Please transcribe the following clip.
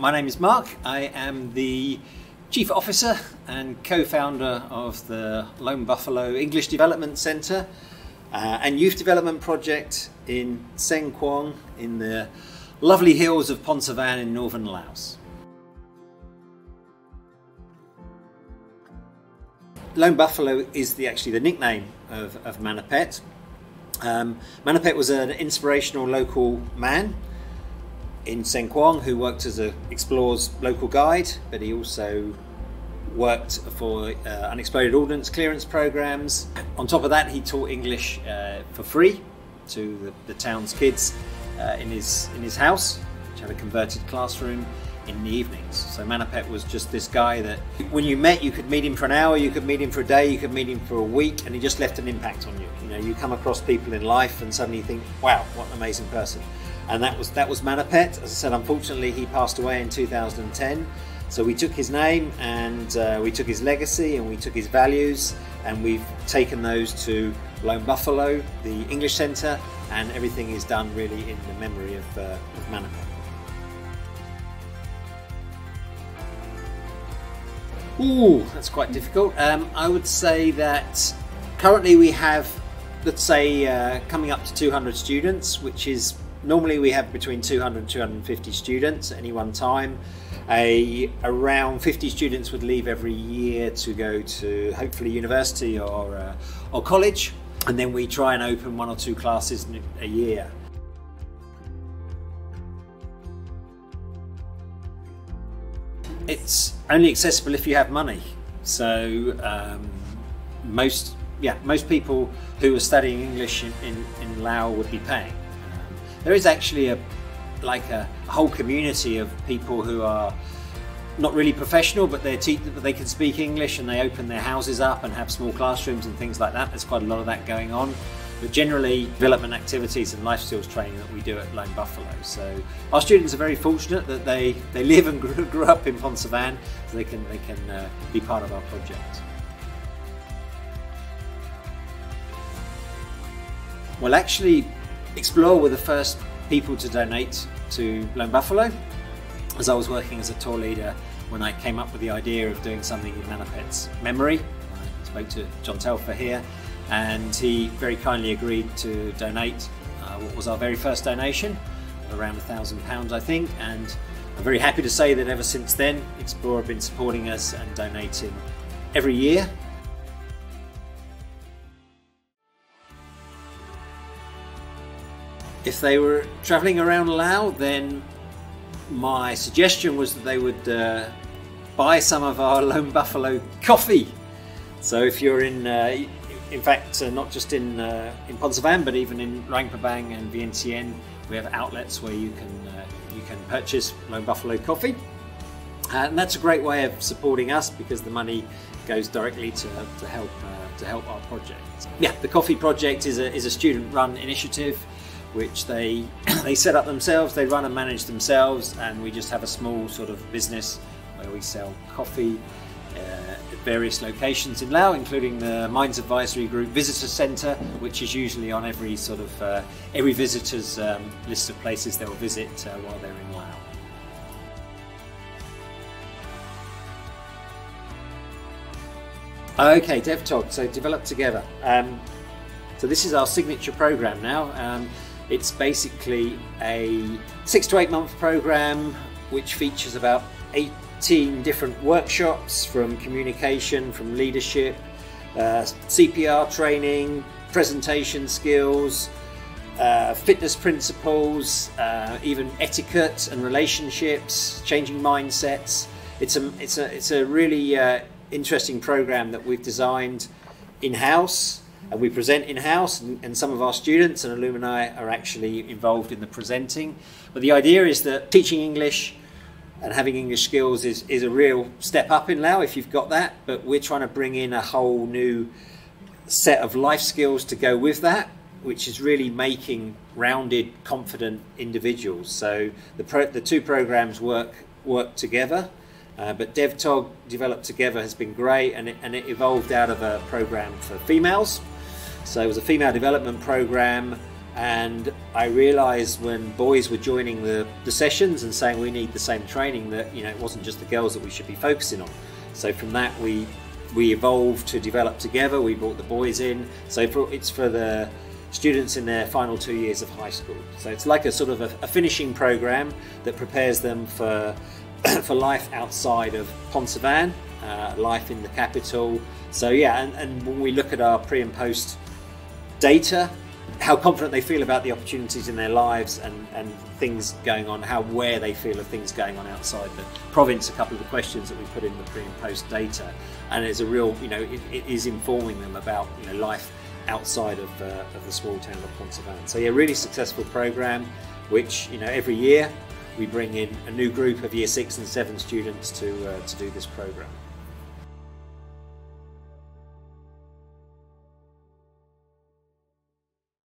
My name is Mark. I am the Chief Officer and co-founder of the Lone Buffalo English Development Centre and Youth Development Project in Seng Kuang in the lovely hills of Phonsavan in northern Laos. Lone Buffalo is actually the nickname of Manapet. Manapet was an inspirational local man in Seng Kuang who worked as an explorer's local guide, but he also worked for unexploded ordnance clearance programs. On top of that, he taught English for free to the town's kids in his house, which had a converted classroom in the evenings. So Manapet was just this guy that when you met, you could meet him for an hour, you could meet him for a day, you could meet him for a week, and he just left an impact on you. You know, you come across people in life and suddenly you think, wow, what an amazing person. And that was Manapet. As I said, unfortunately he passed away in 2010. So we took his name and we took his legacy and we took his values, and we've taken those to Lone Buffalo, the English Centre, and everything is done really in the memory of Manapet. Ooh, that's quite difficult. I would say that currently we have, let's say, coming up to 200 students, which is normally we have between 200 and 250 students at any one time. Around 50 students would leave every year to go to hopefully university or college, and then we try and open 1 or 2 classes a year. It's only accessible if you have money. So most people who are studying English in Laos would be paying. There is actually a whole community of people who are not really professional, but they can speak English, and they open their houses up and have small classrooms and things like that. There's quite a lot of that going on. But generally, development activities and life skills training that we do at Lone Buffalo. So our students are very fortunate that they live and grew up in Phonsavan, so they can be part of our project. Well, actually, Explore were the first people to donate to Lone Buffalo, as I was working as a tour leader when I came up with the idea of doing something in Manapet's memory. I spoke to John Telfer here, and he very kindly agreed to donate what was our very first donation, around £1,000 I think, and I'm very happy to say that ever since then Explore have been supporting us and donating every year. If they were travelling around Laos, then my suggestion was that they would buy some of our Lone Buffalo coffee. So if you're in fact, not just in Phonsavan, but even in Luang Prabang and Vientiane, we have outlets where you can purchase Lone Buffalo coffee, and that's a great way of supporting us because the money goes directly to help our project. Yeah, the coffee project is a student-run initiative, which they set up themselves, they run and manage themselves, and we just have a small sort of business where we sell coffee at various locations in Laos, including the Mines Advisory Group Visitor Centre, which is usually on every every visitor's list of places they'll visit while they're in Laos. Okay, DevTog, so Develop Together. So this is our signature program now. It's basically a 6 to 8 month program which features about 18 different workshops, from communication, from leadership, CPR training, presentation skills, fitness principles, even etiquette and relationships, changing mindsets. It's a really interesting program that we've designed in-house, and we present in-house, and some of our students and alumni are actually involved in the presenting. But the idea is that teaching English and having English skills is a real step up in Laos if you've got that, but we're trying to bring in a whole new set of life skills to go with that, which is really making rounded, confident individuals. So the two programs work together, but DevTog Develop Together has been great, and it evolved out of a program for females. So it was a female development program And I realised when boys were joining the sessions and saying we need the same training, that it wasn't just the girls that we should be focusing on. So from that we evolved to develop together. We brought the boys in. So it's for the students in their final 2 years of high school. So it's like a sort of a finishing program that prepares them for for life outside of Pontauban, life in the capital. So yeah, and when we look at our pre and post data, how confident they feel about the opportunities in their lives and things going on, where they feel of things going on outside the province, a couple of the questions that we put in the pre and post data, and it's a real, it is informing them about life outside of the small town of Pontauban. So yeah, really successful program, which every year we bring in a new group of year 6 and 7 students to do this program.